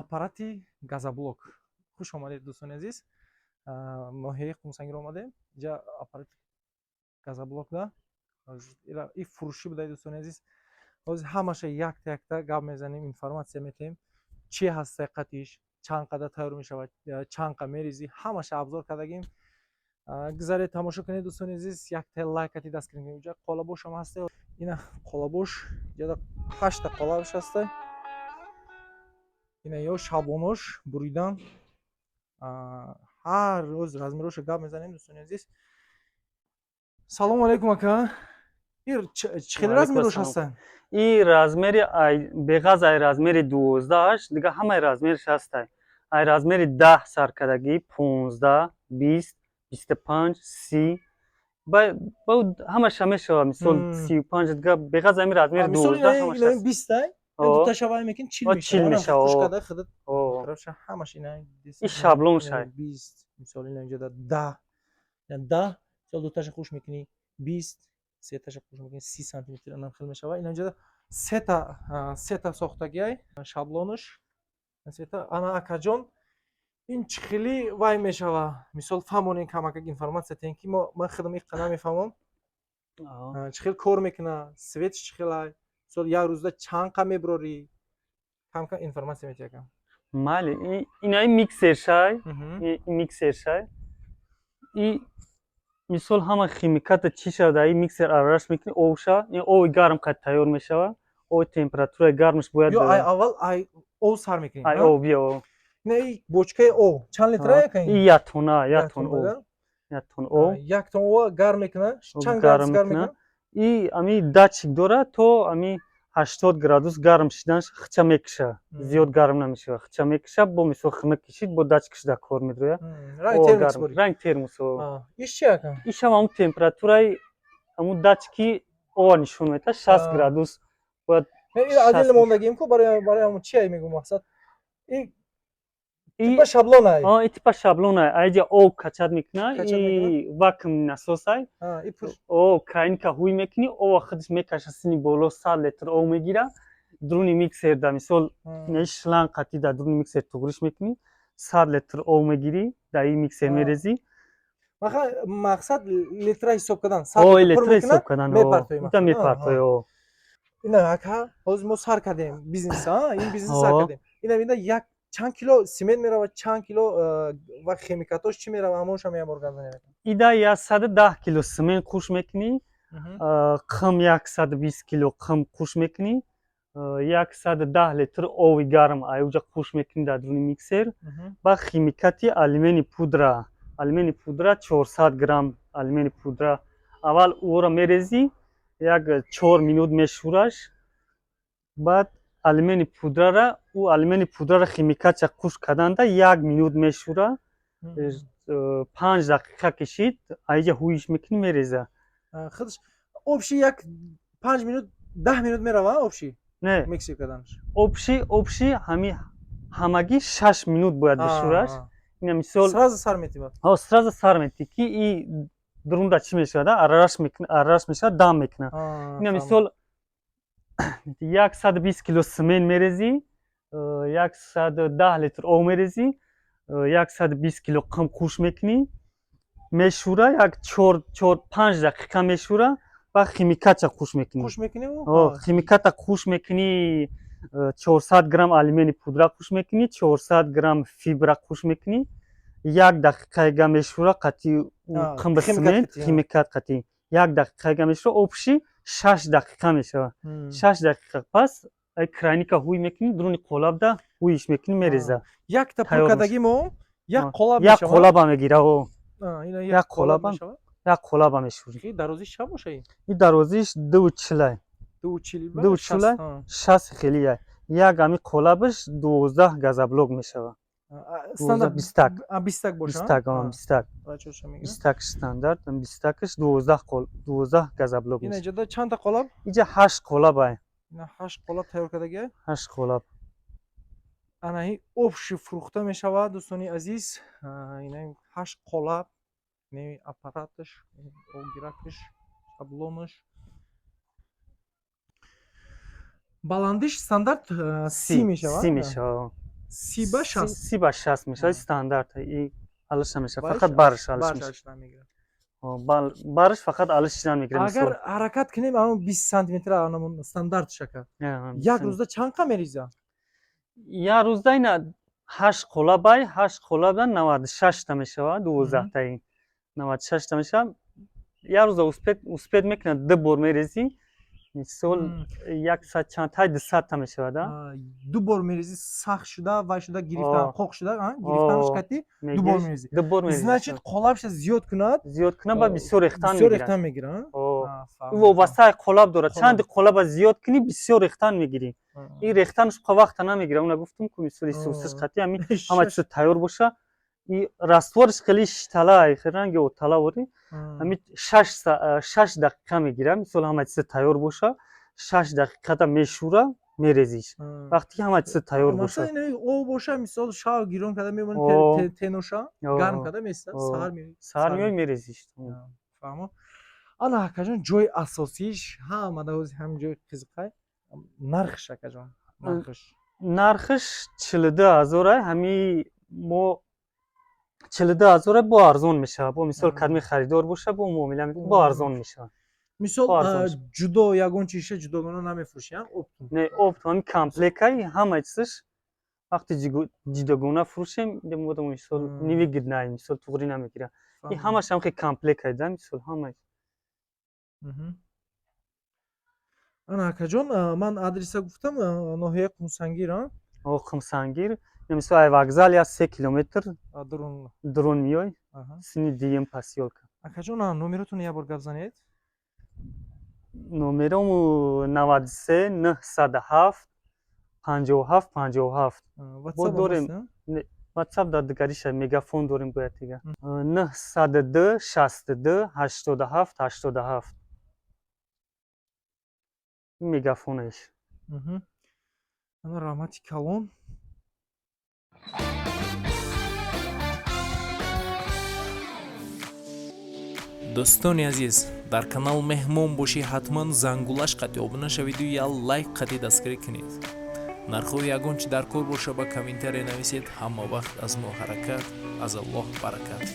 аппарати газоблок. Хуш омадед дӯстони азиз. Ноҳияи Хумсангир омадем. Инҷа аппарати газоблок да. И фурӯшӣ будааи дӯстони азиз. Ҳозир ҳамаша якта якта гап мезанем, информатсия метаҳем. Чӣ ҳаст сеқатиш, чанд қадар тайёр мешавад, чанд қа мерезӣ, ҳамаша абзор кардагим. Гузаред тамошо кунед дӯстони азиз. Якта лайкати даст кунед. Инҷа қолабошам ҳаста. Ина қолабош, инҷа 8 та қолабош ҳаста. Ина ё шаблонош буридан. Ҳар рӯз размероша гап мезанем дӯстони азиз. Салому алайкум ака. Ир чӣ хеле размерош ҳаста? И размери беғаз ай размери 12 дига ҳамаи размериш ҳастай. Ай размери 10 саркардагӣ 15 20 25 30 ба ҳамаша мешава. Мисол 35 дига беғаз ами размери 12 ҳамаш ҳаст. 20 ай дута шавай мекин 40 мешава. Хушкада худат тарafша ҳамаш ина и шаблонш ай 20 мисол ина инҷа 10 10 мисол дуташа хуш мекини 20 сеташа хуш мекини 30 сантиметр анам хел мешава. Ина инҷа сета сохтагӣ ай шаблонш сета ана акаҷон ин чӣ хели вай мешава. Мисол фаҳмонем камакак информатсия тен ки ман худам иққа намефаҳмам. Чӣ хел кор мекуна, светиш чӣ хел ай, мисол як рӯзда чанд қа мебурорӣ, камакак информатсия метиҳӣ акам. Майли инаи миксершай, миксершай. И мисол ҳама химиката чӣ шавад ай миксер аралаш мекунӣ обша, ин оби гарм қад тайёр мешава. Оби температураи гармаш бояд ё ай аввал ай об сар мекунӣ. Ай об ё ина и бочкаи об чанд литра акам? И 1 тонна, 1 тонна об. 1 тонна об. 1 тонна об гарм мекунад. Чанд градус гарм мекунад? И ами датчик дорад, то ами 80 градус гарм шиданаш хича мекиша. Зиёд гарм намешава. Хича мекиша, бо мисол химик кишид, бо датчикаш дар кор медрояд. Ранг термос. Иш чӣ акам? Ишам ҳамун температураи ҳамун датчики об нишон медиҳад 60 градус. Бояд адил мондагием ко барои ҳамун чӣ ай мегӯм мақсад? Типа шаблон ай. И типа шаблон ай. Айҷа об качад мекунад, и вакуум насос ай. Об крайника ҳуй мекунӣ, об худаш мекаша сини боло 100 литр об мегира. Дуруни миксер да мисол ин шланг қатӣ дар дуруни миксер туғриш мекунӣ. 100 литр об мегирӣ, дар ин миксер мерезӣ. Мақсад литра ҳисоб кардан. Литра ҳисоб кардан. Мепартоӣ. Ина ака ҳозир мо сар кардем бизнес, ин бизнес сар кардем. Ина як чанд кило симент меравад, чанд кило ва химикатош чӣ меравад, ҳамонашам якбор газонем. Ида 110 кило симент хурш мекунӣ, қим 120 кило қим хурш мекунӣ, 110 литр оби гарм айоҷа хурш мекунӣ дар дуруни миксер. Ба химикати алюмини пудра, алюмини пудра 400 грамм алюмини пудра. Аввал ӯро мерезӣ, як 4 минут мешӯраш. Баъд алюмини пудрара, ӯ алюмини пудрара химикатша хушк карданда 1 минут мешӯра. 5 дақиқа кишид, айҷа ҳуйиш мекунӣ мереза. Худш обши як 5 минут 10 минут мерава обши? Не. Миксер карданаш. Обши ҳамагӣ 6 минут бояд бишӯраш. Ина мисол сразу сар метиҳад. Сразу сар метиҳӣ ки и дурунда чӣ мешавад? Аралаш мешавад, дам мекунад. Ина мисол 120 кило симент мерезӣ, 110 литр об мерезӣ, 120 кило қим хурш мекунӣ, мешӯра, як 4-5 дақиқа мешӯра. Ба химикатша хурш мекунӣ. Химиката хурш мекунӣ, 400 грамм алюмини пудра хурш мекунӣ, 400 грамм фибра хурш мекунӣ. 1 дақиқаега мешӯра қатӣ қим ба симент, химикат қатӣ. 1 дақиқаега мешӯра, обши 6 дақиқа мешава. 6 дақиқа пас ай крайника ҳуй мекунӣ, дуруни қолабда ҳуйиш мекунӣ мереза. Якта пуркадагӣ мо як қолаб мешава. Як қолаба мегира. Як қолаба мешава. Як қолаба мешӯри. Ки дарозиш чанд боша ин? Ин дарозиш 240 ай. 240 60 хели ай. Як ами қолабаш 12 газоблок мешава. Стандарт 20 боша. 20 стандарт, 20 12 газоблок. Ин инҷода чанд та қолаб? Инҷа 8 қолаб ай. Ина 8 қолаб тайёр кардагӣ? 8 қолаб. Ана ин обши фурӯхта мешавад дӯстони азиз. Ина 8 қолаб. Ин аппараташ, огиракаш, шаблонаш. Баландиш стандарт 30 мешавад. 30 мешавад. 30 ба 60 30 ба 60 мешавад Ага. стандарт. И алиш намешавад, Бариш фақат барш бариш алиш мешавад. алишдан мегирад. Барш фақат алишдан мегирад, Агар мисол. ҳаракат кунем ҳамон 20 сантиметр анамон стандарт шака. Як рӯзда чанд қа мереза? як рӯзда ина 8 қолабай 8 қолабдан 96 та мешавад, 12 таи 96 та мешавад. Як рӯзда успед мекунад 2 бор мерези, мисол 100 чанд тай 200 та мешавад. 2 бор мерези сахт шуда ва шуда гирифтан қоқ шуда, гирифтанш кати 2 бор мерези. 2 бор мерези. Значит қолабша зиёд кунад. Зиёд кунад ба бисёр рехтан бисёр мегирад. рехтан мегирад. вобастаи қолаб дорад. Чанди қолаба зиёд кунӣ бисёр рехтан мегирӣ. ин рехтанш қа вақта намегирад. Уна гуфтум ки мисоли сусиш қати ҳамин ҳама чизо тайёр боша. И раствориш хеле шитала, ранги отала вори. Ҳамин 6 дақиқа мегирад. Мисол ҳама чизо тайёр боша. 6 дақиқада мешура, мерезиш. Вақти ҳама чизо тайёр боша. Масалан ин об боша, мисол шав гирон када мемонӣ теноша, гарм када меса, саҳар меои мерезиш. фаҳмо. Ана акаҷон ҷои асосиш ҳама давози ҳамин ҷои қизиқай. Нархш акаҷон. Нархш 42000 ҳами мо 42000 бо арзон мешавад. Бо мисол кадми харидор боша, бо муомила бо арзон мешавад. Мисол ҷудо ягон чиша ҷудогона намефурӯшӣ, оптум. Не, оптум ҳамин комплектаи ҳама чизаш вақти ҷудогона фурӯшем, модам мисол невигиднаи мисол туғри намегирад. ин ҳамаш ҳам ки комплектаи да мисол ҳама. Ана акаҷон, ман адреса гуфтам, ноҳияи Қумсангир, Қумсангир, мисол ай вокзали аст 3 километр дурун миёй. Сини дием посёлка. Акаҷон, номеротон як бор гап занед? Номером 93 907 57 57. WhatsApp дорем. WhatsApp дар дигариша мегафон дорем бояд дига. 902 62 87 87. Мегафонаш. Ана раҳмати калон. дӯстони азиз, дар канал меҳмон бошӣ, ҳатман зангулаш қати обуна шавиду я лайк қати дастгирӣ кунед. нархҳои ягон чи дар кор боша ба комментария нависед. ҳама вақт аз мо ҳаракат, аз Аллоҳ баракат.